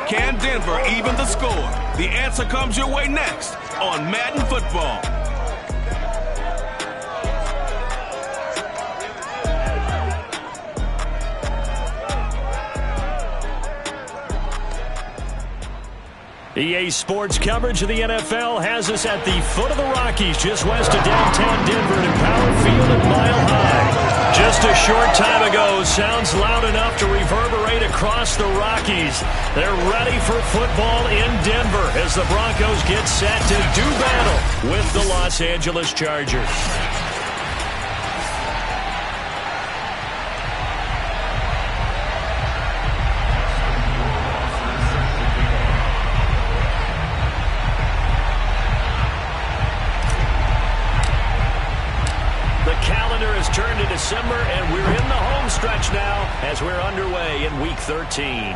Can Denver even the score? The answer comes your way next on Madden Football. EA Sports coverage of the NFL has us at the foot of the Rockies, just west of downtown Denver at Empower Field at Mile High. Just a short time ago, sounds loud enough to reverberate across the Rockies. They're ready for football in Denver as the Broncos get set to do battle with the Los Angeles Chargers. Turned to December, and we're in the home stretch now as we're underway in Week 13.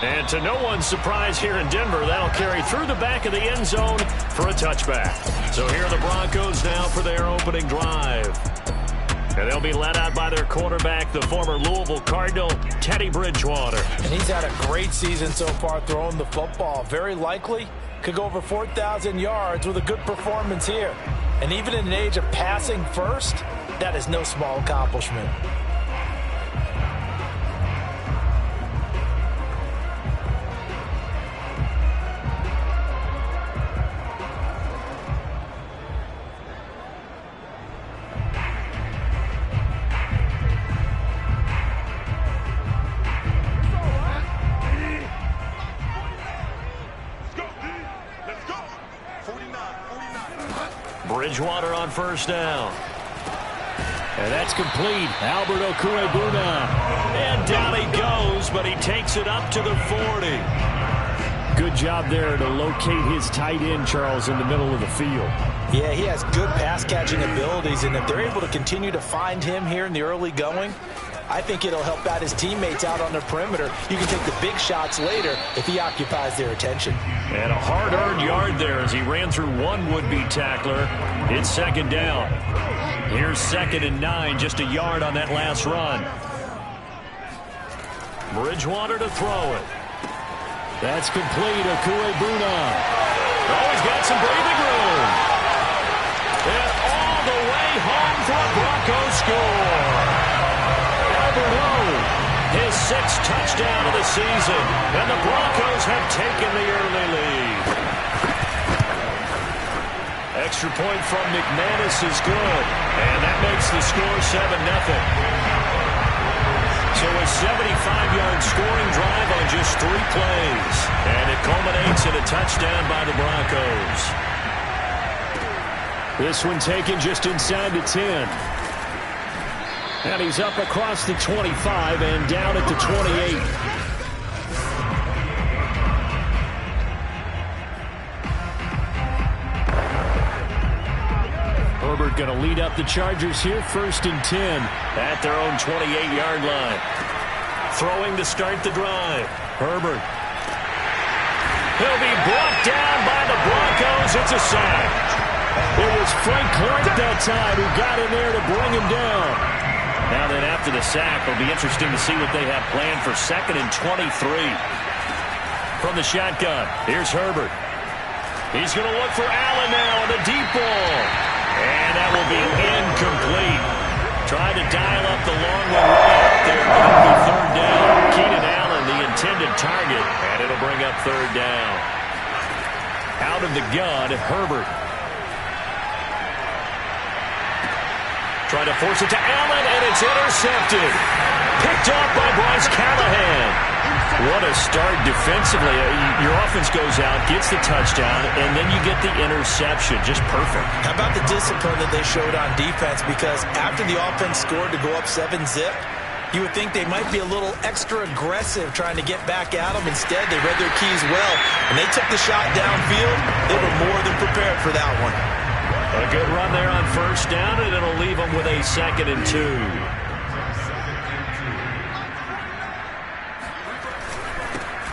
And to no one's surprise here in Denver, that'll carry through the back of the end zone for a touchback. So here are the Broncos now for their opening drive. And they'll be led out by their quarterback, the former Louisville Cardinal, Teddy Bridgewater. And he's had a great season so far throwing the football. Very likely could go over 4,000 yards with a good performance here. And even in an age of passing first, that is no small accomplishment. Bridgewater on first down. And that's complete. Albert Okwuegbuna. And down he goes, but he takes it up to the 40. Good job there to locate his tight end, Charles, in the middle of the field. Yeah, he has good pass-catching abilities, and if they're able to continue to find him here in the early going, I think it'll help out his teammates out on the perimeter. You can take the big shots later if he occupies their attention. And a hard-earned yard there as he ran through one would-be tackler. It's second down. Here's 2nd and 9, just a yard on that last run. Bridgewater to throw it. That's complete. Okwuegbuna. Oh, he's got some breathing room. And all the way home for a Broncos score. Albert O, his 6th touchdown of the season. And the Broncos have taken the early lead. Extra point from McManus is good. And that makes the score 7-0. So a 75-yard scoring drive on just 3 plays. And it culminates in a touchdown by the Broncos. This one taken just inside the 10. And he's up across the 25 and down at the 28. Herbert going to lead up the Chargers here, 1st and 10 at their own 28-yard line. Throwing to start the drive. Herbert. He'll be brought down by the Broncos. It's a sack. It was Frank Clark that time who got in there to bring him down. Now then, after the sack, it'll be interesting to see what they have planned for 2nd and 23. From the shotgun, here's Herbert. He's going to look for Allen now on the deep ball. And that will be incomplete. Trying to dial up the long one way out there. It'll be 3rd down. Keenan Allen, the intended target. And it'll bring up 3rd down. Out of the gun, Herbert. Trying to force it to Allen, and it's intercepted. Picked off by Bryce Callahan. What a start defensively. Your offense goes out, gets the touchdown, and then you get the interception. Just perfect. How about the discipline that they showed on defense? Because after the offense scored to go up 7-zip, you would think they might be a little extra aggressive trying to get back at them. Instead, they read their keys well, and they took the shot downfield. They were more than prepared for that one. A good run there on first down, and it'll leave them with a 2nd and 2.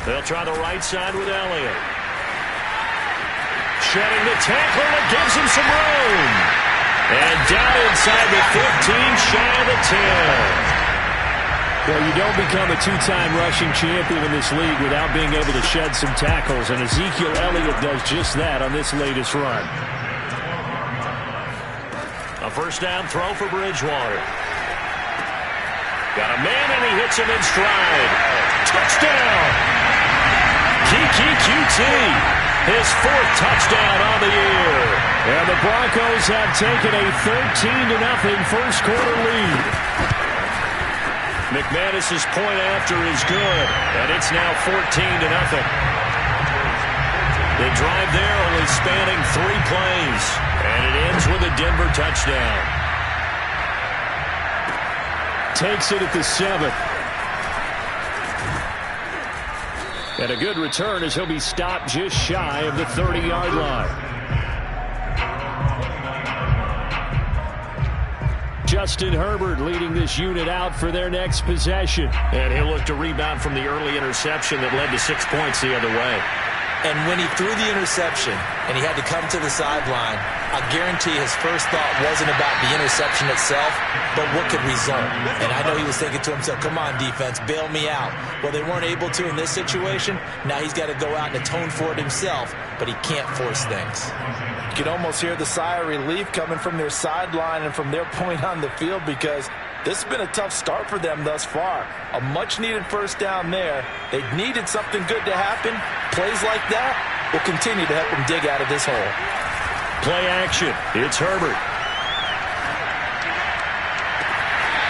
They'll try the right side with Elliott. Shedding the tackler that gives him some room. And down inside the 15, shy of the 10. Well, you don't become a two-time rushing champion in this league without being able to shed some tackles, and Ezekiel Elliott does just that on this latest run. A first down throw for Bridgewater. Got a man, and he hits him in stride. Touchdown! Keke Coutee, his 4th touchdown on the year. And the Broncos have taken a 13-0 first quarter lead. McManus's point after is good, and it's now 14-0. The drive there only spanning 3 plays, and it ends with a Denver touchdown. Takes it at the 7. And a good return as he'll be stopped just shy of the 30-yard line. Justin Herbert leading this unit out for their next possession. And he'll look to rebound from the early interception that led to 6 points the other way. And when he threw the interception and he had to come to the sideline, I guarantee his first thought wasn't about the interception itself, but what could result. And I know he was thinking to himself, come on, defense, bail me out. Well, they weren't able to in this situation. Now he's got to go out and atone for it himself, but he can't force things. You can almost hear the sigh of relief coming from their sideline and from their point on the field, because this has been a tough start for them thus far. A much-needed first down there. They needed something good to happen. Plays like that will continue to help them dig out of this hole. Play action. It's Herbert.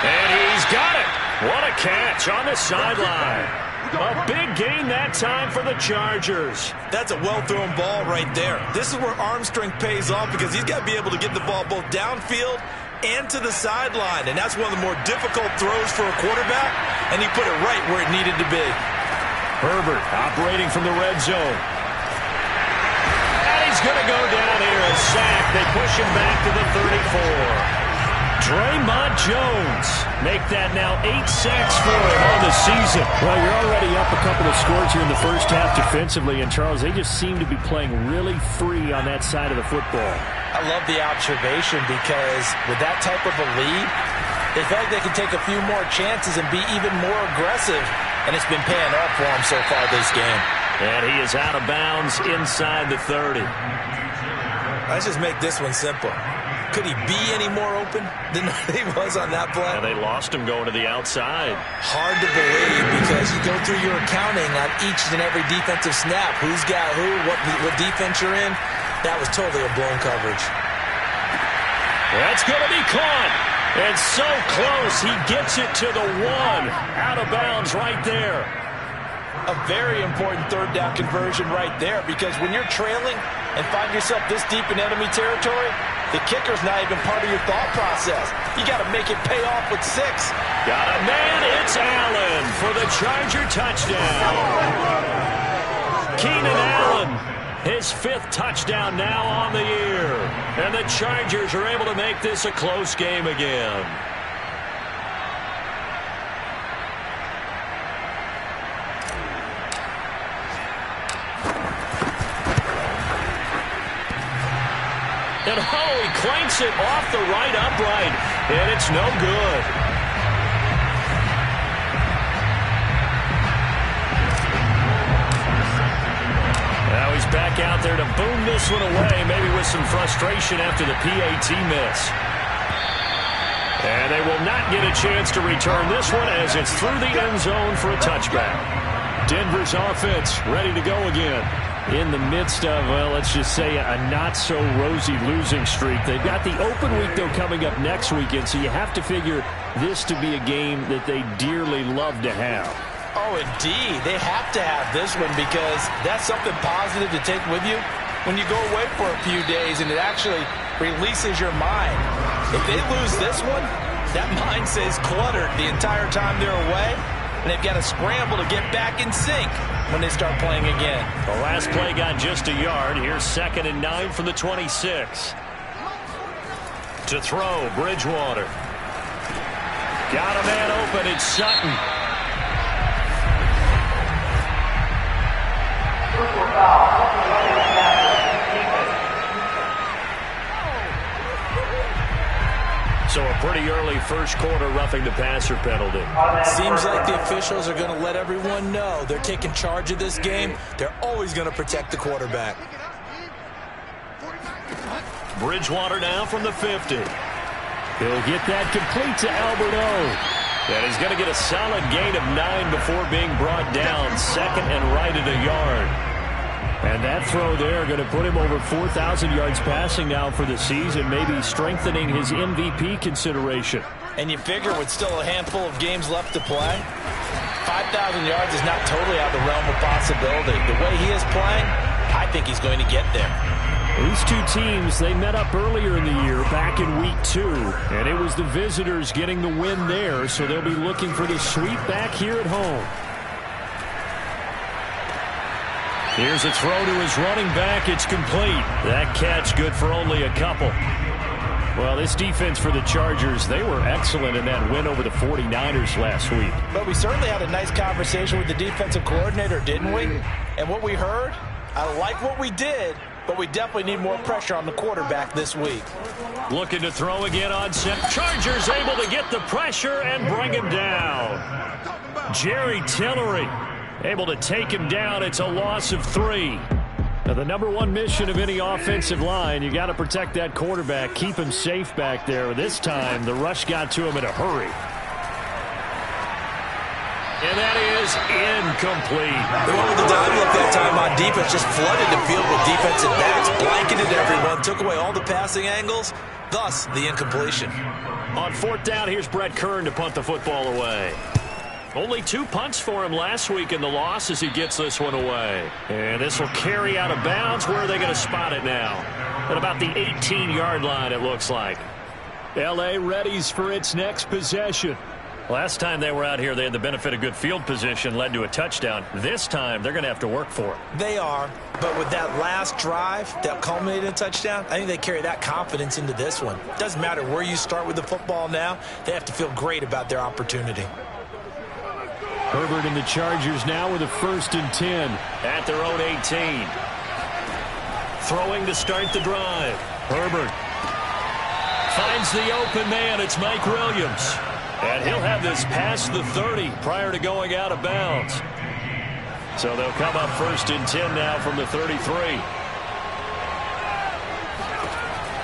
And he's got it. What a catch on the sideline. A big gain that time for the Chargers. That's a well-thrown ball right there. This is where arm strength pays off, because he's got to be able to get the ball both downfield and to the sideline. And that's one of the more difficult throws for a quarterback, and he put it right where it needed to be. Herbert operating from the red zone. And he's going to go down here, a sack. They push him back to the 34. Draymond Jones make that now 8 sacks for him on the season. Well, you're already up a couple of scores here in the first half defensively, and Charles, they just seem to be playing really free on that side of the football. I love the observation, because with that type of a lead, they feel like they can take a few more chances and be even more aggressive, and it's been paying off for them so far this game. And he is out of bounds inside the 30. Let's just make this one simple. Could he be any more open than he was on that play? And they lost him going to the outside. Hard to believe, because you go through your accounting on each and every defensive snap. Who's got who, what defense you're in. That was totally a blown coverage. That's going to be caught. And so close, he gets it to the 1. Out of bounds right there. A very important third down conversion right there, because when you're trailing and find yourself this deep in enemy territory, the kicker's not even part of your thought process. You got to make it pay off with 6. Got a man, it's Allen for the Charger touchdown. Keenan Allen, his 5th touchdown now on the year. And the Chargers are able to make this a close game again. And oh, he clanks it off the right upright, and it's no good. Now he's back out there to boom this one away, maybe with some frustration after the PAT miss. And they will not get a chance to return this one, as it's through the end zone for a touchback. Denver's offense ready to go again. In the midst of, well, let's just say a not-so-rosy losing streak. They've got the open week, though, coming up next weekend, so you have to figure this to be a game that they dearly love to have. Oh, indeed. They have to have this one, because that's something positive to take with you when you go away for a few days, and it actually releases your mind. If they lose this one, that mind stays cluttered the entire time they're away, and they've got to scramble to get back in sync when they start playing again. The last play got just a yard. Here's 2nd and 9 from the 26. To throw, Bridgewater. Got a man open, it's Sutton. So a Pretty early first quarter roughing the passer penalty. Seems like the officials are going to let everyone know they're taking charge of this game. They're always going to protect the quarterback. Bridgewater now from the 50. He'll get that complete to Albert O. And he's going to get a solid gain of 9 before being brought down. Second and right at a yard. And that throw there going to put him over 4,000 yards passing now for the season, maybe strengthening his MVP consideration. And you figure with still a handful of games left to play, 5,000 yards is not totally out of the realm of possibility. The way he is playing, I think he's going to get there. These two teams, they met up earlier in the year, back in week 2, and it was the visitors getting the win there, so they'll be looking for the sweep back here at home. Here's a throw to his running back. It's complete. That catch good for only a couple. Well, this defense for the Chargers, they were excellent in that win over the 49ers last week. But we certainly had a nice conversation with the defensive coordinator, didn't we? And what we heard, I like what we did, but we definitely need more pressure on the quarterback this week. Looking to throw again on set. Chargers able to get the pressure and bring him down. Jerry Tillery able to take him down. It's a loss of 3. Now, the number one mission of any offensive line, you got to protect that quarterback, keep him safe back there. This time, the rush got to him in a hurry. And that is incomplete. They went with the dive look that time on defense, just flooded the field with defensive backs, blanketed everyone, took away all the passing angles, thus the incompletion. On 4th down, here's Brett Kern to punt the football away. Only 2 punts for him last week in the loss as he gets this one away. And this will carry out of bounds. Where are they going to spot it now? At about the 18-yard line, it looks like. L.A. readies for its next possession. Last time they were out here, they had the benefit of good field position, led to a touchdown. This time, they're going to have to work for it. They are, but with that last drive that culminated in a touchdown, I think they carry that confidence into this one. Doesn't matter where you start with the football now, they have to feel great about their opportunity. Herbert and the Chargers now with a 1st and 10. At their own 18. Throwing to start the drive. Herbert finds the open man. It's Mike Williams. And he'll have this past the 30 prior to going out of bounds. So they'll come up 1st and 10 now from the 33.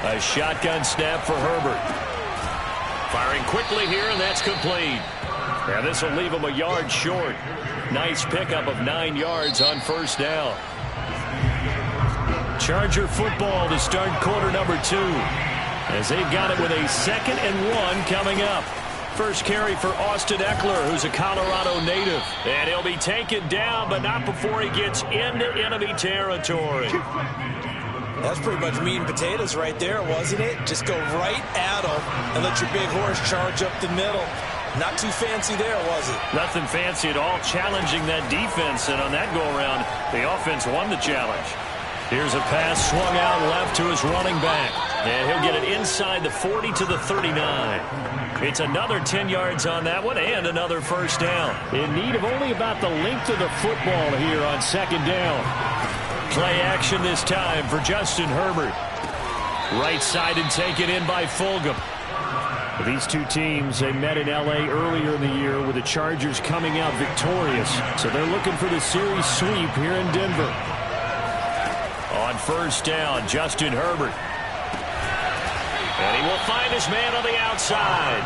A shotgun snap for Herbert. Firing quickly here, and that's complete. And this will leave him a yard short. Nice pickup of 9 yards on 1st down. Charger football to start quarter number 2. As they've got it with a 2nd and 1 coming up. First carry for Austin Eckler, who's a Colorado native. And he'll be taken down, but not before he gets into enemy territory. That's pretty much meat and potatoes right there, wasn't it? Just go right at him and let your big horse charge up the middle. Not too fancy there, was it? Nothing fancy at all, challenging that defense. And on that go-around, the offense won the challenge. Here's a pass swung out left to his running back. And he'll get it inside the 40 to the 39. It's another 10 yards on that one and another 1st down. In need of only about the length of the football here on 2nd down. Play action this time for Justin Herbert. Right side and taken in by Fulgham. These two teams, they met in L.A. earlier in the year with the Chargers coming out victorious. So they're looking for the series sweep here in Denver. On 1st down, Justin Herbert. And he will find his man on the outside.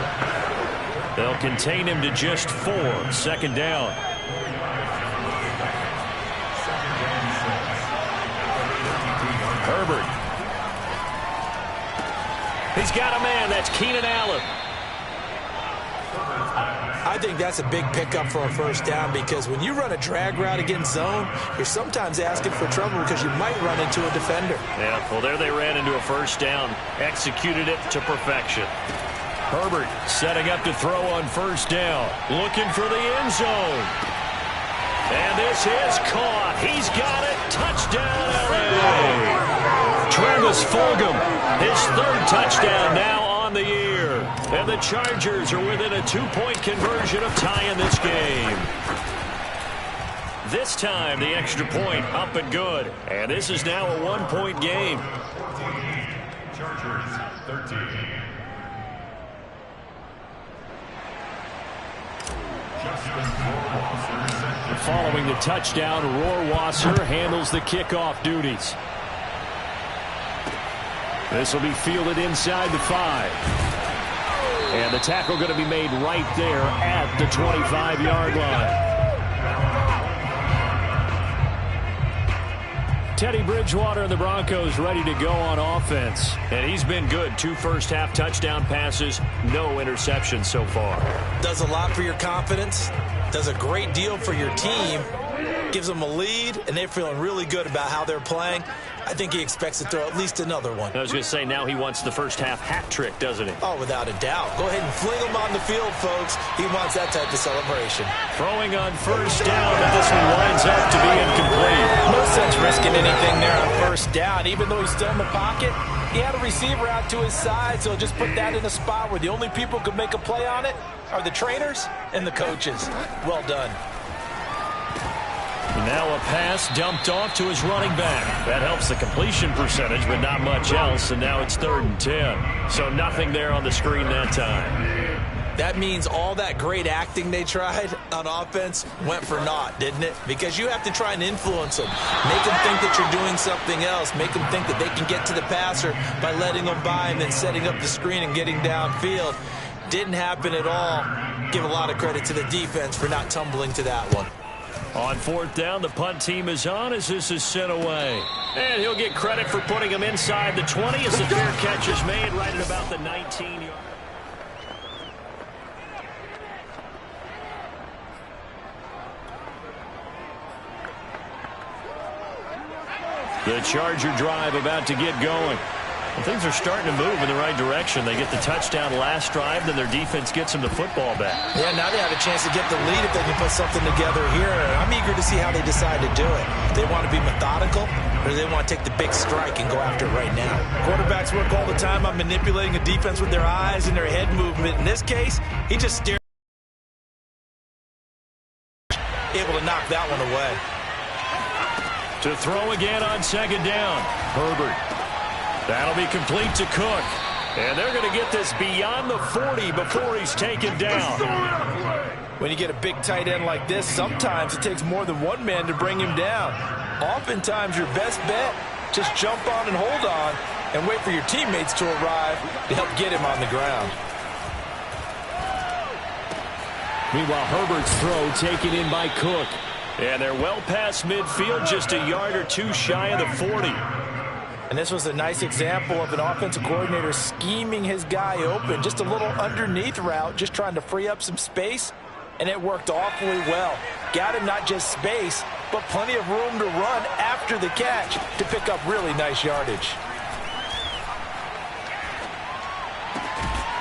They'll contain him to just 4. 2nd down. Herbert. He's got a man. That's Keenan Allen. I think that's a big pickup for a 1st down because when you run a drag route against zone, you're sometimes asking for trouble because you might run into a defender. Yeah, well, there they ran into a 1st down. Executed it to perfection. Herbert setting up to throw on 1st down. Looking for the end zone. And this is caught. He's got it. Touchdown, L.A. Travis Fulgham, his 3rd touchdown now on the year. And the Chargers are within a 2-point conversion of tying this game. This time, the extra point up and good. And this is now a 1-point game. Chargers 13. Following the touchdown, Rohrwasser handles the kickoff duties. This will be fielded inside the 5. And the tackle going to be made right there at the 25-yard line. Teddy Bridgewater and the Broncos ready to go on offense. And he's been good. 2 first-half touchdown passes, no interceptions so far. Does a lot for your confidence. Does a great deal for your team. Gives them a lead, and they're feeling really good about how they're playing. I think he expects to throw at least another one. I was going to say, now he wants the first-half hat trick, doesn't he? Oh, without a doubt. Go ahead and fling him on the field, folks. He wants that type of celebration. Throwing on first down, but this one winds up to be incomplete. No sense risking anything there on first down. Even though he's still in the pocket, he had a receiver out to his side, so just put that in a spot where the only people who can make a play on it are the trainers and the coaches. Well done. Now a pass dumped off to his running back. That helps the completion percentage, but not much else, and now it's 3rd and 10. So nothing there on the screen that time. That means all that great acting they tried on offense went for naught, didn't it? Because you have to try and influence them. Make them think that you're doing something else. Make them think that they can get to the passer by letting them by and then setting up the screen and getting downfield. Didn't happen at all. Give a lot of credit to the defense for not tumbling to that one. On 4th down, the punt team is on as this is sent away. And he'll get credit for putting him inside the 20 as the fair catch is made right at about the 19-yard. The Charger drive about to get going. And things are starting to move in the right direction. They get the touchdown last drive, then their defense gets them the football back. Yeah, now they have a chance to get the lead if they can put something together here. I'm eager to see how they decide to do it. They want to be methodical, or do they want to take the big strike and go after it right now? Quarterbacks work all the time on manipulating a defense with their eyes and their head movement. In this case, he just stared. Able to knock that one away. To throw again on 2nd down. Herbert. That'll be complete to Cook. And they're going to get this beyond the 40 before he's taken down. When you get a big tight end like this, sometimes it takes more than one man to bring him down. Oftentimes, your best bet, just jump on and hold on and wait for your teammates to arrive to help get him on the ground. Meanwhile, Herbert's throw taken in by Cook. And they're well past midfield, just a yard or two shy of the 40. And this was a nice example of an offensive coordinator scheming his guy open. Just a little underneath route, just trying to free up some space. And it worked awfully well. Got him not just space, but plenty of room to run after the catch to pick up really nice yardage.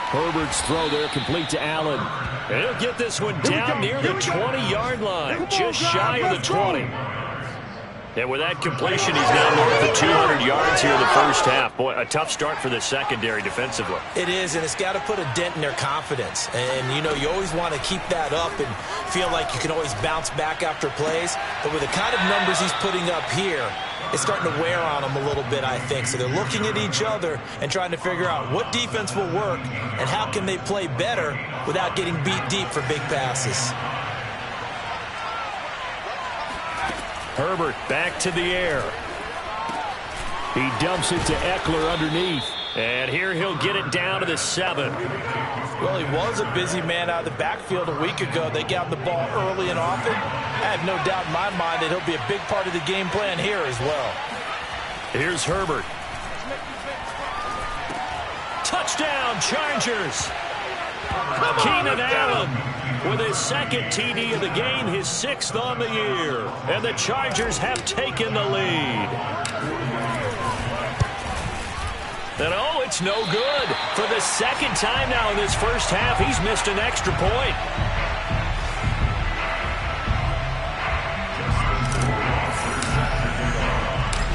Herbert's throw there complete to Allen. And he'll get this one down near the 20-yard line, just shy of the 20. And with that completion, he's now north of 200 yards here in the first half. Boy, a tough start for the secondary defensively. It is, and it's got to put a dent in their confidence. And, you know, you always want to keep that up and feel like you can always bounce back after plays. But with the kind of numbers he's putting up here, it's starting to wear on them a little bit, I think. So they're looking at each other and trying to figure out what defense will work and how can they play better without getting beat deep for big passes. Herbert back to the air. He dumps it to Eckler underneath. And here he'll get it down to the 7. Well, he was a busy man out of the backfield a week ago. They got the ball early and often. I have no doubt in my mind that he'll be a big part of the game plan here as well. Here's Herbert. Touchdown, Chargers. Keenan Allen with his second TD of the game, his 6th on the year. And the Chargers have taken the lead. And oh, it's no good. For the second time now in this first half, he's missed an extra point.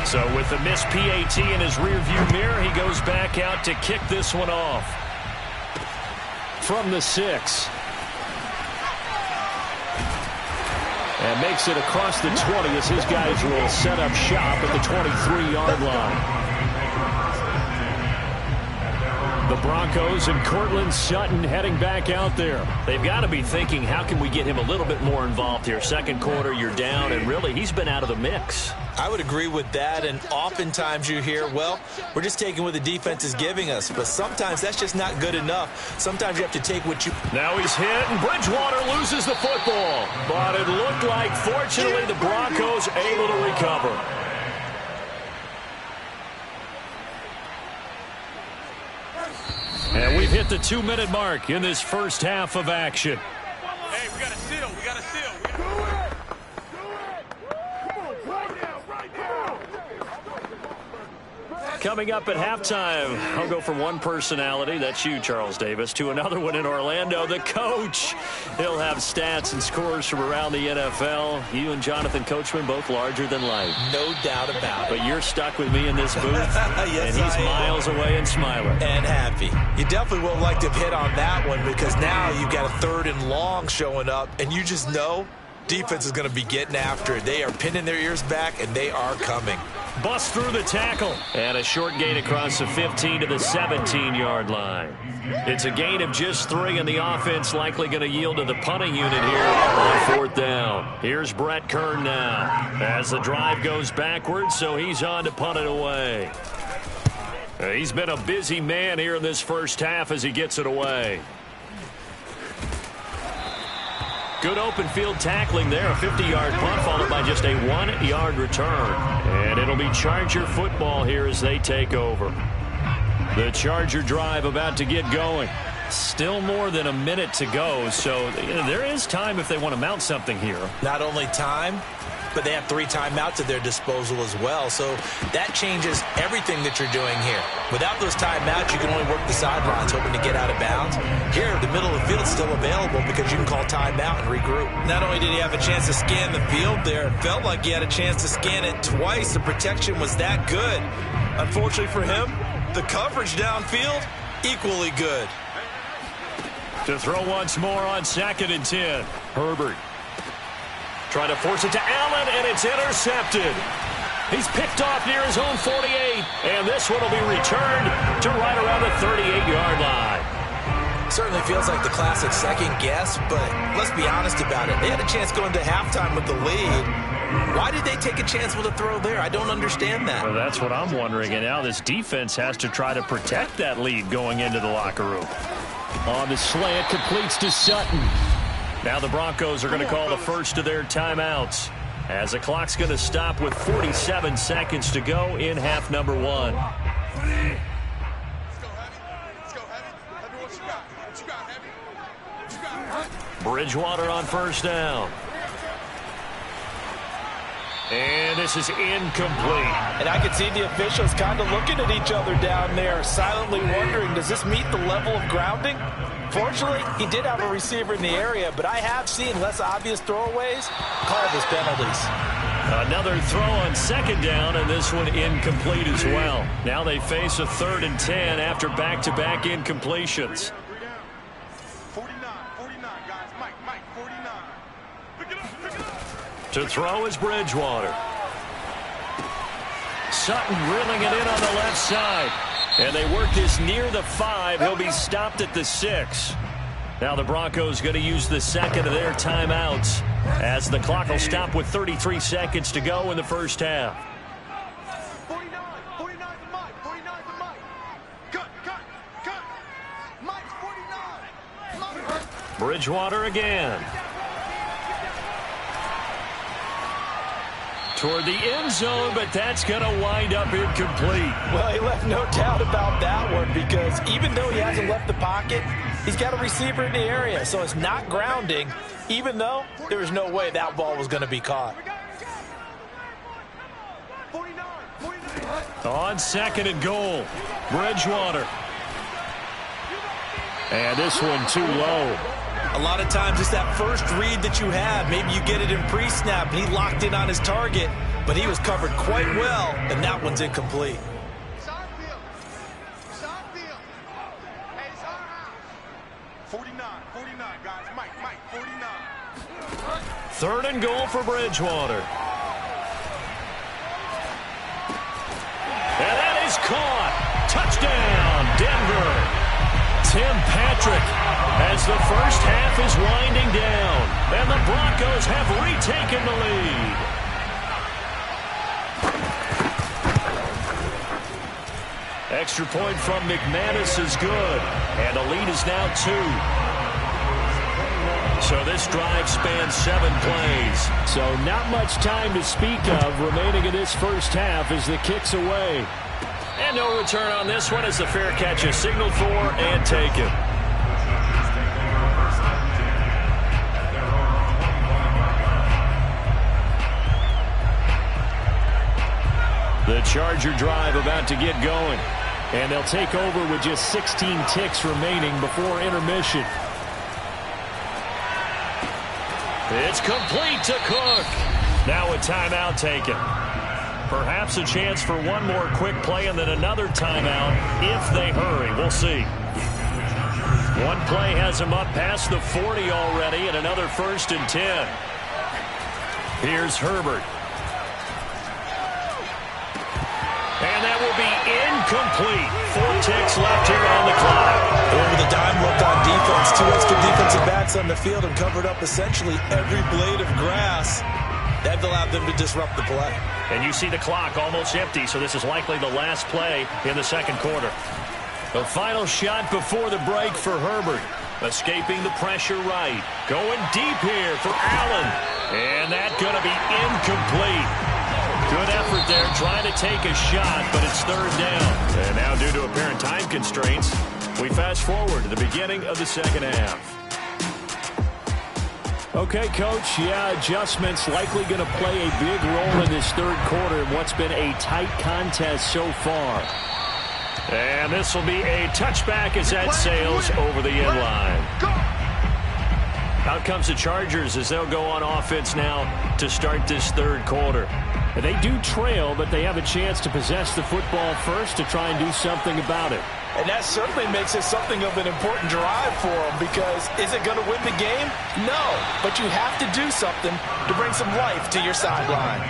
So with the missed PAT in his rearview mirror, he goes back out to kick this one off. From the 6. And makes it across the 20 as his guys will set up shop at the 23-yard line. The Broncos and Courtland Sutton heading back out there. They've got to be thinking, how can we get him a little bit more involved here? Second quarter, you're down, and really, he's been out of the mix. I would agree with that, and oftentimes you hear, well, we're just taking what the defense is giving us, but sometimes that's just not good enough. Sometimes you have to take what you... Now he's hit, and Bridgewater loses the football. But it looked like, fortunately, the Broncos able to recover. And we've hit the 2-minute mark in this first half of action. Hey, we got to seal. We got to seal. Coming up at halftime, I'll go from one personality, that's you, Charles Davis, to another one in Orlando, the coach. He'll have stats and scores from around the NFL. You and Jonathan Coachman, both larger than life. No doubt about it. But you're stuck with me in this booth, yes, and he's miles away and smiling. And happy. You definitely would like to have hit on that one because now you've got a 3rd and long showing up, and you just know defense is going to be getting after it. They are pinning their ears back, and they are coming. Bust through the tackle. And a short gain across the 15 to the 17-yard line. It's a gain of just 3, and the offense likely going to yield to the punting unit here on 4th down. Here's Brett Kern now as the drive goes backwards, so he's on to punt it away. He's been a busy man here in this first half as he gets it away. Good open field tackling there. A 50-yard punt followed by just a 1-yard return. And it'll be Charger football here as they take over. The Charger drive about to get going. Still more than a minute to go, so there is time if they want to mount something here. Not only time, but they have 3 timeouts at their disposal as well. So that changes everything that you're doing here. Without those timeouts, you can only work the sidelines, hoping to get out of bounds. Here, the middle of the field's still available because you can call timeout and regroup. Not only did he have a chance to scan the field there, it felt like he had a chance to scan it twice. The protection was that good. Unfortunately for him, the coverage downfield, equally good. To throw once more on 2nd and 10. Herbert. Trying to force it to Allen, and it's intercepted. He's picked off near his own 48, and this one will be returned to right around the 38-yard line. Certainly feels like the classic second guess, but let's be honest about it. They had a chance going to halftime with the lead. Why did they take a chance with a throw there? I don't understand that. Well, that's what I'm wondering, and now this defense has to try to protect that lead going into the locker room. On the slant, completes to Sutton. Now the Broncos are going to call the first of their timeouts as the clock's going to stop with 47 seconds to go in half number 1. Bridgewater on 1st down. And this is incomplete. And I can see the officials kind of looking at each other down there, silently wondering, does this meet the level of grounding? Fortunately, he did have a receiver in the area, but I have seen less obvious throwaways called as penalties. Another throw on 2nd down, and this one incomplete as well. Now they face a 3rd and 10 after back-to-back incompletions. 49, guys. Mike, 49. Pick it up. To throw is Bridgewater. Sutton reeling it in on the left side. And they work this near the 5. He'll be stopped at the 6. Now the Broncos going to use the 2nd of their timeouts as the clock will stop with 33 seconds to go in the first half. 49 for Mike. 49 for Mike. Cut. Mike's 49. Mike. Bridgewater again. Toward the end zone, but that's going to wind up incomplete. Well, he left no doubt about that one because even though he hasn't left the pocket, he's got a receiver in the area, so it's not grounding, even though there was no way that ball was going to be caught. 49. On 2nd and goal, Bridgewater. And this one too low. A lot of times it's that first read that you have. Maybe you get it in pre-snap, and he locked in on his target, but he was covered quite well, and that one's incomplete. Side field. Hey, it's our house. 49, guys. Mike, 49. 3rd and goal for Bridgewater. And that is caught. Touchdown, Denver. Tim Patrick as the first half is winding down, and the Broncos have retaken the lead. Extra point from McManus is good, and the lead is now 2. So this drive spans 7 plays. So not much time to speak of remaining in this first half as the kick's away. And no return on this one as the fair catch is signaled for and taken. The Charger drive about to get going. And they'll take over with just 16 ticks remaining before intermission. It's complete to Cook. Now a timeout taken. Perhaps a chance for one more quick play and then another timeout if they hurry. We'll see. One play has him up past the 40 already and another 1st and 10. Here's Herbert. And that will be incomplete. 4 ticks left here on the clock. Over the dime look on defense. 2 extra defensive backs on the field and covered up essentially every blade of grass. That allowed them to disrupt the play. And you see the clock almost empty, so this is likely the last play in the second quarter. The final shot before the break for Herbert. Escaping the pressure right. Going deep here for Allen. And that's going to be incomplete. Good effort there, trying to take a shot, but it's 3rd down. And now due to apparent time constraints, we fast forward to the beginning of the second half. Okay, Coach, adjustments likely going to play a big role in this third quarter in what's been a tight contest so far. And this will be a touchback as that sails over the end line. Out comes the Chargers as they'll go on offense now to start this third quarter. They do trail, but they have a chance to possess the football first to try and do something about it. And that certainly makes it something of an important drive for them because is it going to win the game? No, but you have to do something to bring some life to your sideline.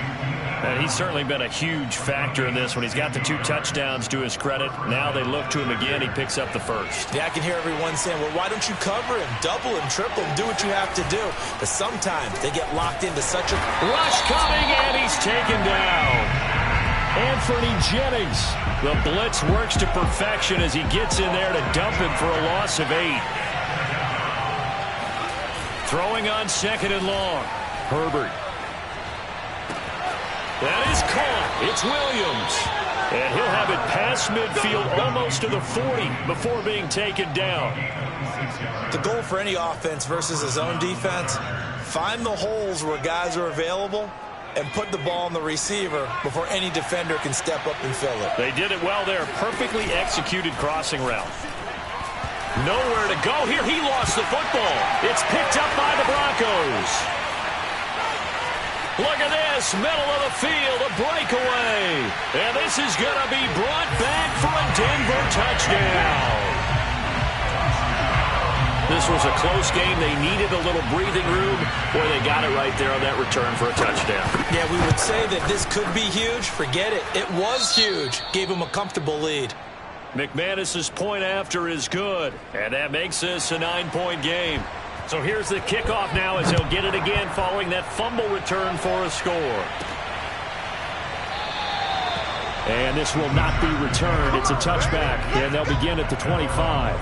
And he's certainly been a huge factor in this when he's got the 2 touchdowns to his credit. Now they look to him again. He picks up the first. Yeah, I can hear everyone saying, well, why don't you cover him, double him, triple him, do what you have to do. But sometimes they get locked into such a... Rush coming, and he's taken down. Anthony Jennings. The blitz works to perfection as he gets in there to dump him for a loss of 8. Throwing on 2nd and long. Herbert. That is caught. It's Williams. And he'll have it past midfield almost to the 40 before being taken down. The goal for any offense versus his own defense, find the holes where guys are available and put the ball on the receiver before any defender can step up and fill it. They did it well there. Perfectly executed crossing route. Nowhere to go here. He lost the football. It's picked up by the Broncos. Look at this, middle of the field, a breakaway. And this is going to be brought back for a Denver touchdown. This was a close game. They needed a little breathing room. Boy, they got it right there on that return for a touchdown. Yeah, we would say that this could be huge. Forget it. It was huge. Gave him a comfortable lead. McManus's point after is good, and that makes this a 9-point game. So here's the kickoff now as he'll get it again following that fumble return for a score. And this will not be returned. It's a touchback, and they'll begin at the 25.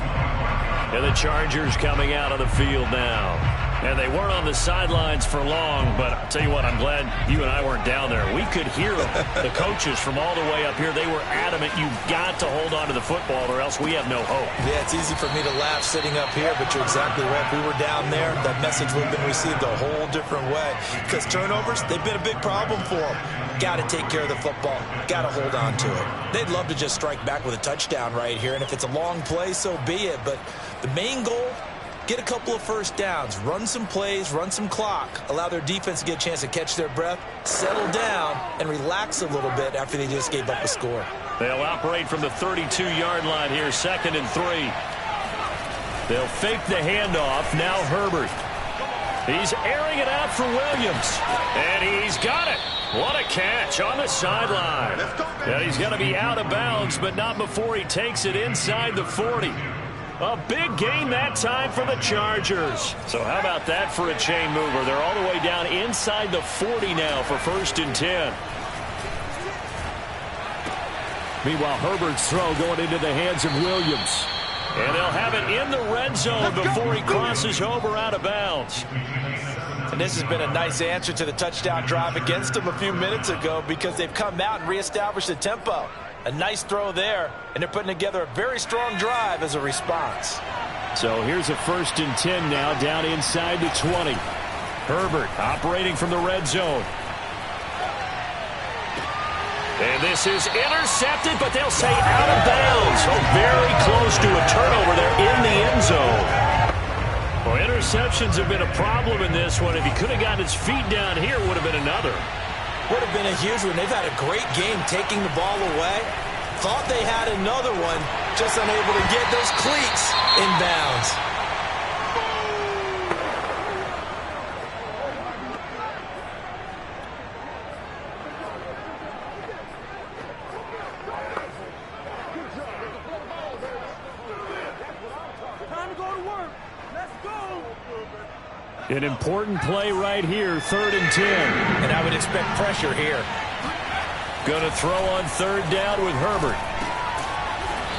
And the Chargers coming out of the field now. And they weren't on the sidelines for long, but I'll tell you what, I'm glad you and I weren't down there. We could hear them. The coaches from all the way up here, they were adamant, you've got to hold on to the football or else we have no hope. Yeah, it's easy for me to laugh sitting up here, but you're exactly right. If we were down there, that message would have been received a whole different way. Because turnovers, they've been a big problem for them. Got to take care of the football. Got to hold on to it. They'd love to just strike back with a touchdown right here, and if it's a long play, so be it. But the main goal, get a couple of first downs, run some plays, run some clock, allow their defense to get a chance to catch their breath, settle down, and relax a little bit after they just gave up a score. They'll operate from the 32-yard line here, 2nd and 3. They'll fake the handoff. Now Herbert. He's airing it out for Williams. And he's got it. What a catch on the sideline. And he's going to be out of bounds, but not before he takes it inside the 40. A big gain that time for the Chargers. So how about that for a chain mover? They're all the way down inside the 40 now for 1st and 10. Meanwhile, Herbert's throw going into the hands of Williams. And they'll have it in the red zone before he crosses over out of bounds. And this has been a nice answer to the touchdown drive against them a few minutes ago because they've come out and reestablished the tempo. A nice throw there, and they're putting together a very strong drive as a response. So here's a 1st and 10 now down inside the 20. Herbert operating from the red zone. And this is intercepted, but they'll say out of bounds. So very close to a turnover there in the end zone. Well, interceptions have been a problem in this one. If he could have gotten his feet down here, would have been another. Would have been a huge one. They've had a great game taking the ball away. Thought they had another one, just unable to get those cleats in bounds. An important play right here, 3rd and 10. And I would expect pressure here. Going to throw on 3rd down with Herbert.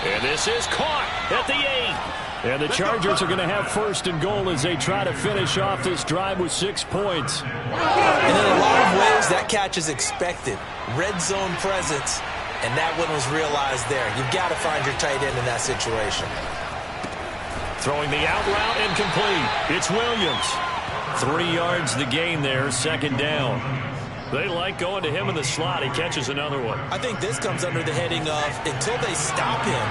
And this is caught at the 8. And the Chargers are going to have 1st and goal as they try to finish off this drive with 6 points. And in a lot of ways, that catch is expected. Red zone presence, and that one was realized there. You've got to find your tight end in that situation. Throwing the out route incomplete. It's Williams. 3 yards the gain there, 2nd down. They like going to him in the slot. He catches another one. I think this comes under the heading of until they stop him,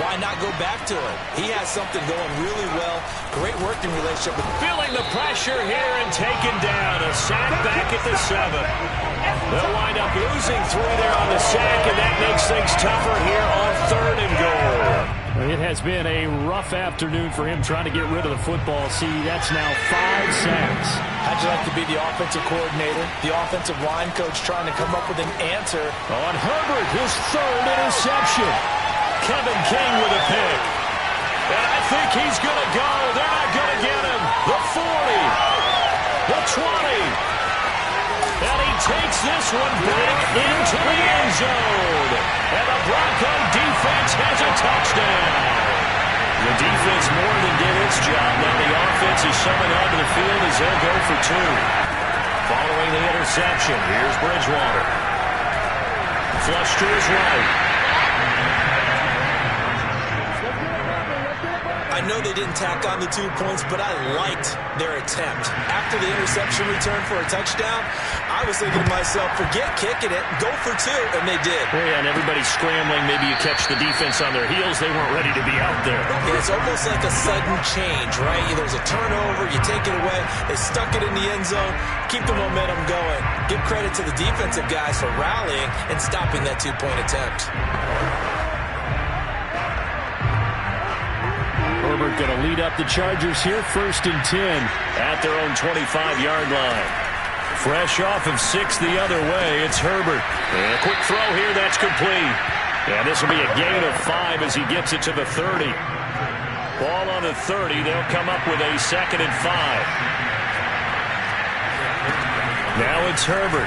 why not go back to it? He has something going really well. Great working relationship. Feeling the pressure here and taken down. A sack back at the 7. They'll wind up losing 3 there on the sack, and that makes things tougher here on 3rd and goal. It has been a rough afternoon for him trying to get rid of the football. See, that's now 5 sacks. How'd you like to be the offensive coordinator, the offensive line coach trying to come up with an answer? On Herbert, his 3rd interception. Kevin King with a pick. And I think he's going to go. They're not going to get him. The 40. The 20. And he takes this one back into the end zone. And the Bronco defense has a touchdown. The defense more than did its job. Now the offense is summoned onto the field as they'll go for 2. Following the interception, here's Bridgewater. Flush to his right. I know they didn't tack on the 2 points, but I liked their attempt. After the interception return for a touchdown, I was thinking to myself, forget kicking it, go for 2, and they did. Oh, yeah, and everybody's scrambling. Maybe you catch the defense on their heels. They weren't ready to be out there. Yeah, it's almost like a sudden change, right? There's a turnover, you take it away, they stuck it in the end zone, keep the momentum going. Give credit to the defensive guys for rallying and stopping that 2-point attempt. Herbert going to lead up the Chargers here, 1st and 10 at their own 25-yard line. Fresh off of 6 the other way, it's Herbert. And a quick throw here, that's complete. And this will be a gain of 5 as he gets it to the 30. Ball on the 30, they'll come up with a 2nd and 5. Now it's Herbert.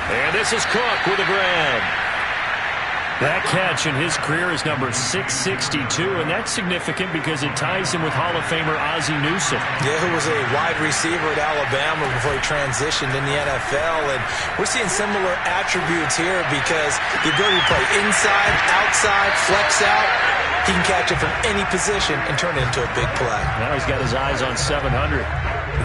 And this is Cook with a grab. That catch in his career is number 662, and that's significant because it ties him with Hall of Famer Ozzie Newsome. Yeah, who was a wide receiver at Alabama before he transitioned in the NFL. And we're seeing similar attributes here because the ability to play inside, outside, flex out, he can catch it from any position and turn it into a big play. Now he's got his eyes on 700.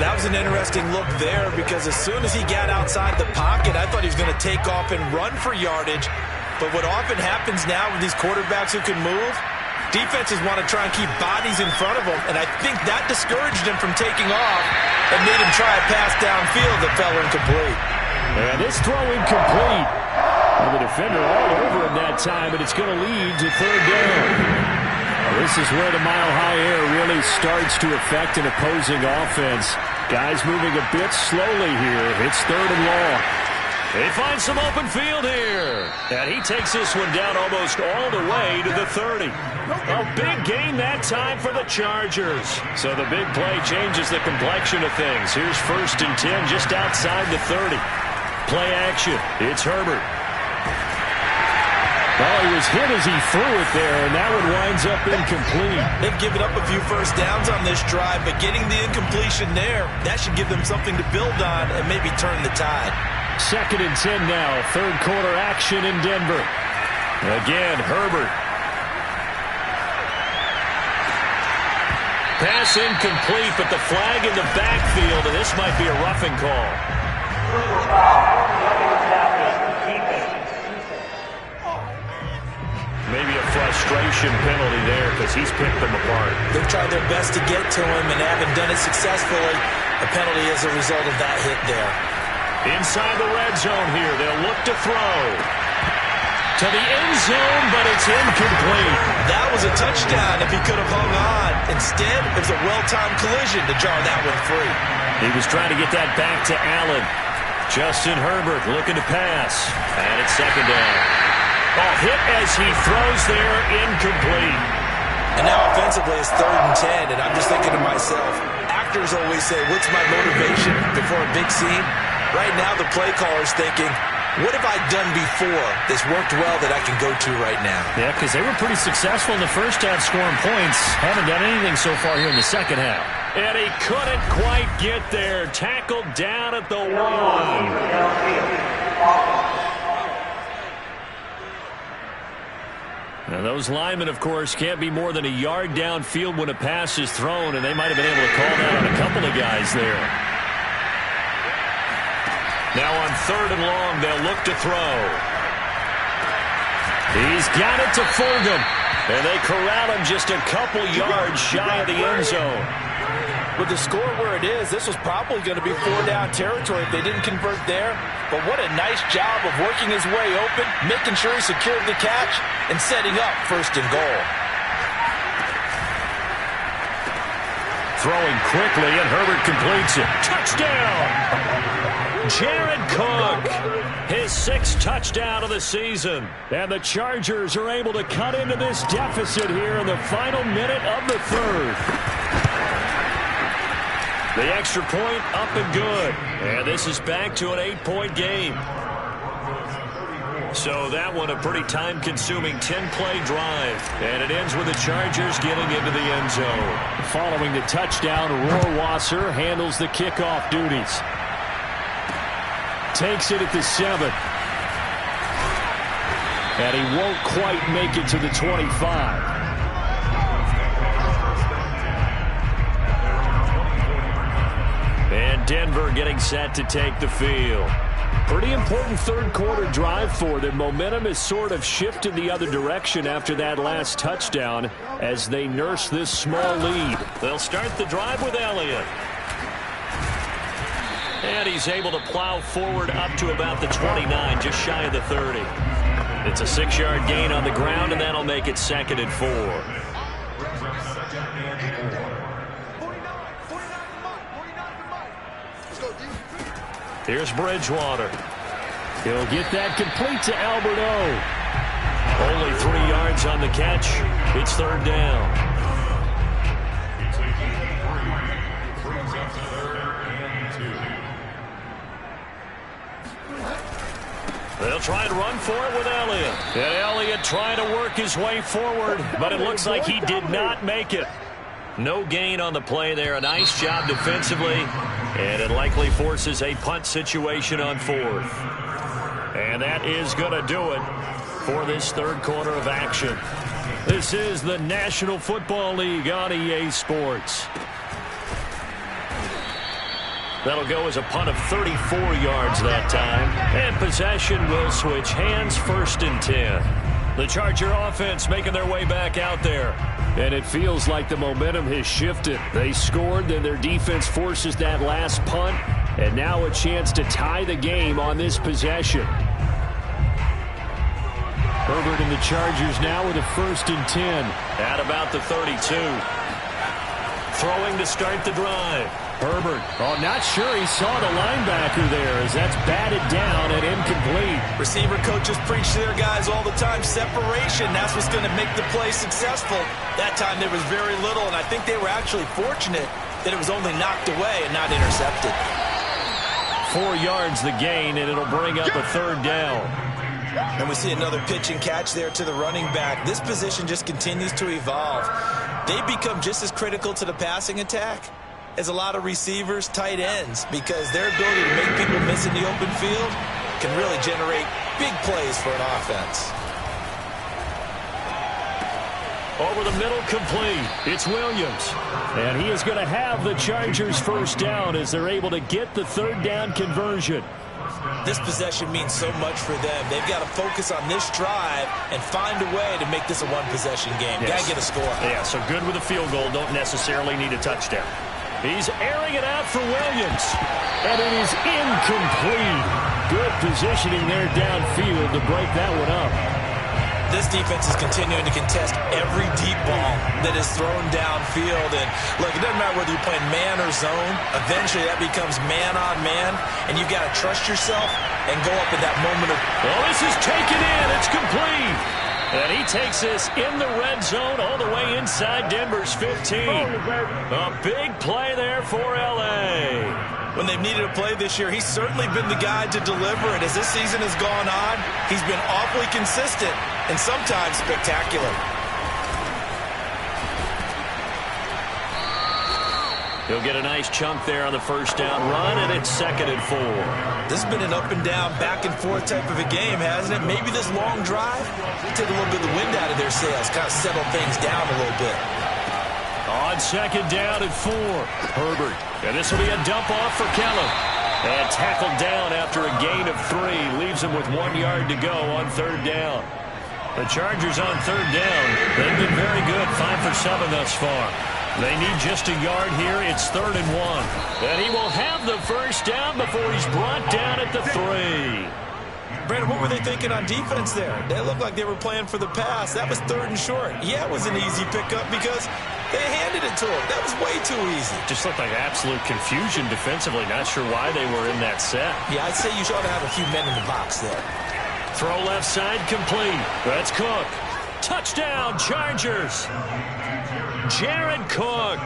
That was an interesting look there because as soon as he got outside the pocket, I thought he was going to take off and run for yardage. But what often happens now with these quarterbacks who can move, defenses want to try and keep bodies in front of them, and I think that discouraged him from taking off and made him try a pass downfield that fell incomplete. And this throw incomplete. Well, the defender all over him that time, but it's going to lead to 3rd down. Well, this is where the mile-high air really starts to affect an opposing offense. Guys moving a bit slowly here. It's 3rd and long. They find some open field here. And he takes this one down almost all the way to the 30. A big gain that time for the Chargers. So the big play changes the complexion of things. Here's 1st and 10 just outside the 30. Play action. It's Herbert. Well, he was hit as he threw it there, and that one winds up incomplete. They've given up a few first downs on this drive, but getting the incompletion there, that should give them something to build on and maybe turn the tide. 2nd and 10 now. 3rd quarter action in Denver. Again, Herbert. Pass incomplete, but the flag in the backfield, and this might be a roughing call. Maybe a frustration penalty there because he's picked them apart. They've tried their best to get to him and haven't done it successfully. A penalty as a result of that hit there. Inside the red zone here, they'll look to throw. To the end zone, but it's incomplete. That was a touchdown if he could have hung on. Instead, it was a well-timed collision to jar that one free. He was trying to get that back to Allen. Justin Herbert looking to pass. And it's 2nd down. A hit as he throws there, incomplete. And now offensively it's 3rd and 10, and I'm just thinking to myself, actors always say, what's my motivation before a big scene? Right now the play caller's thinking, what have I done before that's worked well that I can go to right now? Yeah, because they were pretty successful in the first half scoring points. Haven't done anything so far here in the second half. And he couldn't quite get there. Tackled down at the 1. Now those linemen, of course, can't be more than a yard downfield when a pass is thrown, and they might have been able to call that on a couple of guys there. Now on 3rd and long, they'll look to throw. He's got it to Fulgham, and they corral him just a couple yards shy of the end zone. With the score where it is, this was probably going to be 4-down territory if they didn't convert there. But what a nice job of working his way open, making sure he secured the catch, and setting up 1st and goal. Throwing quickly, and Herbert completes it. Touchdown! Jared Cook, his 6th touchdown of the season. And the Chargers are able to cut into this deficit here in the final minute of the 3rd. The extra point up and good. And this is back to an 8-point game. So that one a pretty time-consuming 10-play drive. And it ends with the Chargers getting into the end zone. Following the touchdown, Rohrwasser handles the kickoff duties. Takes it at the 7. And he won't quite make it to the 25. And Denver getting set to take the field. Pretty important 3rd quarter drive for them. Momentum has sort of shifted the other direction after that last touchdown as they nurse this small lead. They'll start the drive with Elliott. And he's able to plow forward up to about the 29, just shy of the 30. It's a 6-yard gain on the ground, and that'll make it 2nd and 4. Here's Bridgewater. He'll get that complete to Alberto. Only 3 yards on the catch. It's 3rd down. They'll try and run for it with Elliott. And Elliott trying to work his way forward, but it looks like he did not make it. No gain on the play there. A nice job defensively. And it likely forces a punt situation on 4th. And that is going to do it for this 3rd quarter of action. This is the National Football League on EA Sports. That'll go as a punt of 34 yards that time. And possession will switch hands, 1st and 10. The Charger offense making their way back out there. And it feels like the momentum has shifted. They scored, then their defense forces that last punt. And now a chance to tie the game on this possession. Herbert and the Chargers now with a 1st and 10. At about the 32. Throwing to start the drive. Herbert. Oh, not sure he saw the linebacker there as that's batted down and incomplete. Receiver coaches preach to their guys all the time. Separation, that's what's going to make the play successful. That time there was very little, and I think they were actually fortunate that it was only knocked away and not intercepted. 4 yards the gain, and it'll bring up a third down. And we see another pitch and catch there to the running back. This position just continues to evolve. They become just as critical to the passing attack as a lot of receivers, tight ends, because their ability to make people miss in the open field can really generate big plays for an offense. Over the middle, complete. It's Williams. And he is going to have the Chargers first down as they're able to get the third down conversion. This possession means so much for them. They've got to focus on this drive and find a way to make this a one-possession game. Yes. Got to get a score. Yeah, so good with a field goal. Don't necessarily need a touchdown. He's airing it out for Williams. And it is incomplete. Good positioning there downfield to break that one up. This defense is continuing to contest every deep ball that is thrown downfield. And, look, it doesn't matter whether you're playing man or zone. Eventually, that becomes man-on-man, and you've got to trust yourself and go up at that moment of... Well, this is taken in. It's complete. And he takes this in the red zone all the way inside Denver's 15. A big play there for L.A. When they've needed a play this year, he's certainly been the guy to deliver it. As this season has gone on, he's been awfully consistent and sometimes spectacular. He'll get a nice chunk there on the first down run, and it's 2nd and 4. This has been an up-and-down, back-and-forth type of a game, hasn't it? Maybe this long drive take a little bit of the wind out of their sails, kind of settle things down a little bit. On 2nd down and 4, Herbert. And this will be a dump off for Kelly. And tackled down after a gain of 3. Leaves him with 1 yard to go on 3rd down. The Chargers on 3rd down. They've been very good, 5 for 7 thus far. They need just a yard here. It's 3rd and 1. And he will have the first down before he's brought down at the 3. Brandon, what were they thinking on defense there? They looked like they were playing for the pass. That was 3rd and short. Yeah, it was an easy pickup because they handed it to him. That was way too easy. Just looked like absolute confusion defensively. Not sure why they were in that set. Yeah, I'd say you ought to have a few men in the box there. Throw left side complete. That's Cook. Touchdown, Chargers. Jared Cook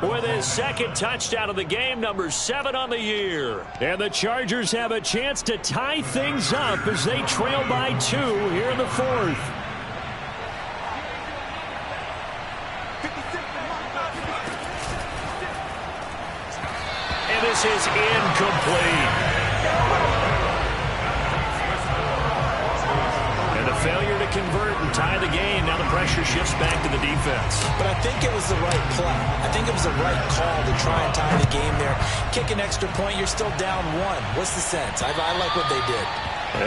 with his 2nd touchdown of the game, number 7 on the year. And the Chargers have a chance to tie things up as they trail by 2 here in the 4th. And this is incomplete. And a failure to convert and tie the game. Now the pressure shifts back to the defense. But I think it was the right play. I think it was the right call to try and tie the game there. Kick an extra point, you're still down 1. What's the sense? I like what they did.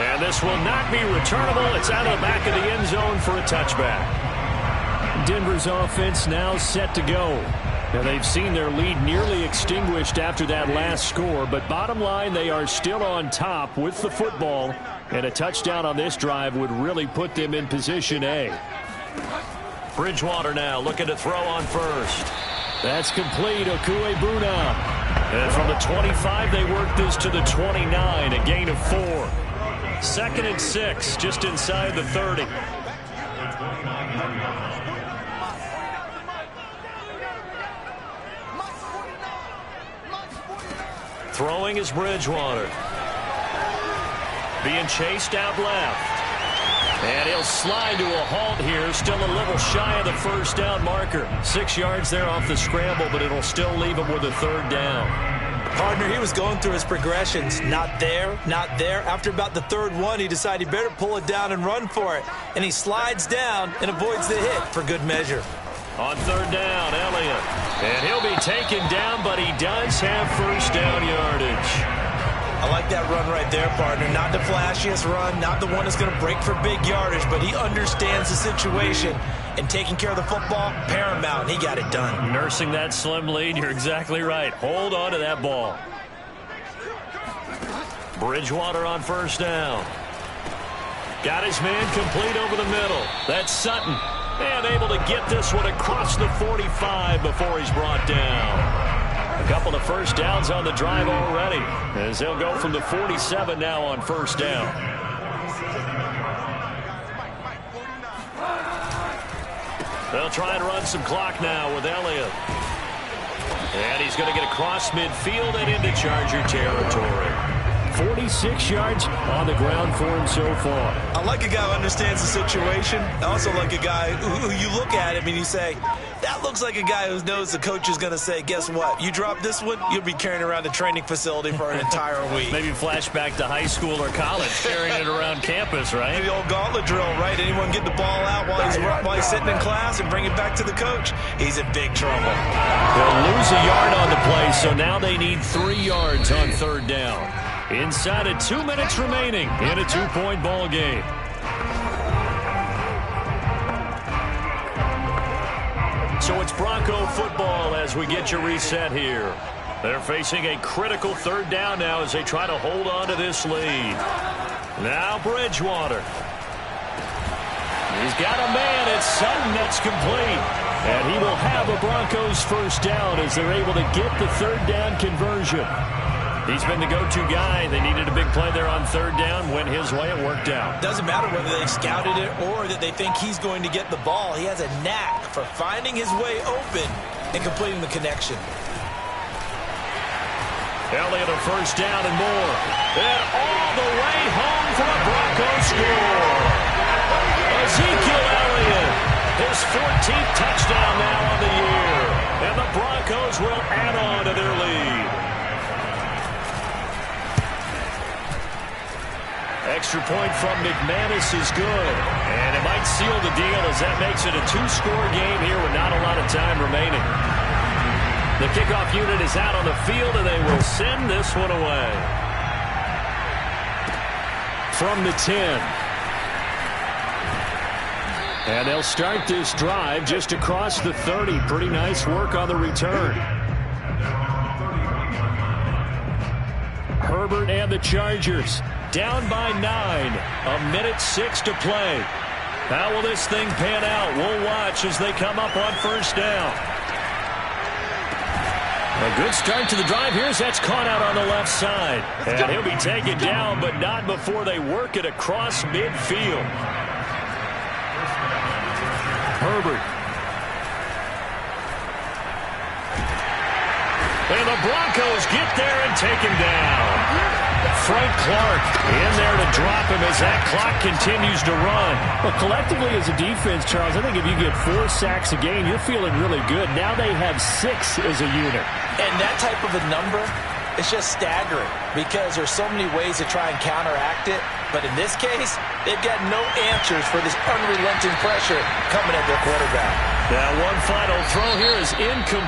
And this will not be returnable. It's out of the back of the end zone for a touchback. Denver's offense now set to go. Now they've seen their lead nearly extinguished after that last score, but bottom line, they are still on top with the football, and a touchdown on this drive would really put them in position A. Bridgewater now looking to throw on first. That's complete. Okuegbuna. And from the 25, they work this to the 29, a gain of 4. 2nd and 6, just inside the 30. Throwing is Bridgewater. Being chased out left. And he'll slide to a halt here. Still a little shy of the first down marker. 6 yards there off the scramble, but it'll still leave him with a 3rd down. Partner, he was going through his progressions. Not there, not there. After about the 3rd one, he decided he better pull it down and run for it. And he slides down and avoids the hit for good measure. On 3rd down, Elliott. And he'll be taken down, but he does have first down yardage. I like that run right there, partner. Not the flashiest run, not the one that's going to break for big yardage, but he understands the situation, and taking care of the football, paramount. He got it done. Nursing that slim lead, you're exactly right. Hold on to that ball. Bridgewater on first down. Got his man complete over the middle. That's Sutton. And able to get this one across the 45 before he's brought down. A couple of first downs on the drive already, as they'll go from the 47 now on first down. They'll try and run some clock now with Elliott. And he's going to get across midfield and into Charger territory. 46 yards on the ground for him so far. I like a guy who understands the situation. I also like a guy who you look at him and you say, that looks like a guy who knows the coach is going to say, guess what? You drop this one, you'll be carrying around the training facility for an entire week. Maybe flashback to high school or college, carrying it around campus, right? The old gauntlet drill, right? Anyone get the ball out while he's sitting in class and bring it back to the coach? He's in big trouble. They'll lose a yard on the play, so now they need 3 yards on third down. Inside of 2 minutes remaining in a 2-point ball game. So it's Bronco football as we get you reset here. They're facing a critical third down now as they try to hold on to this lead. Now Bridgewater. He's got a man. It's Sutton that's complete. And he will have a Broncos first down as they're able to get the third down conversion. He's been the go-to guy. They needed a big play there on third down. Went his way. It worked out. Doesn't matter whether they scouted it or that they think he's going to get the ball. He has a knack for finding his way open and completing the connection. Elliott a first down and more. And all the way home for a Broncos score. Ezekiel Elliott, his 14th touchdown now on the year. And the Broncos will add on to their lead. Extra point from McManus is good. And it might seal the deal as that makes it a 2-score game here with not a lot of time remaining. The kickoff unit is out on the field, and they will send this one away. From the 10. And they'll start this drive just across the 30. Pretty nice work on the return. Herbert and the Chargers down by 9. 1:06 to play. How will this thing pan out? We'll watch as they come up on first down. A good start to the drive. Here's that's caught out on the left side. And he'll be taken down, but not before they work it across midfield. Herbert. And the Broncos get there and take him down. Frank Clark in there to drop him as that clock continues to run. Well, collectively as a defense, Charles, I think if you get 4 sacks a game, you're feeling really good. Now they have 6 as a unit. And that type of a number, it's just staggering because there's so many ways to try and counteract it. But in this case, they've got no answers for this unrelenting pressure coming at their quarterback. Now one final throw here is incomplete.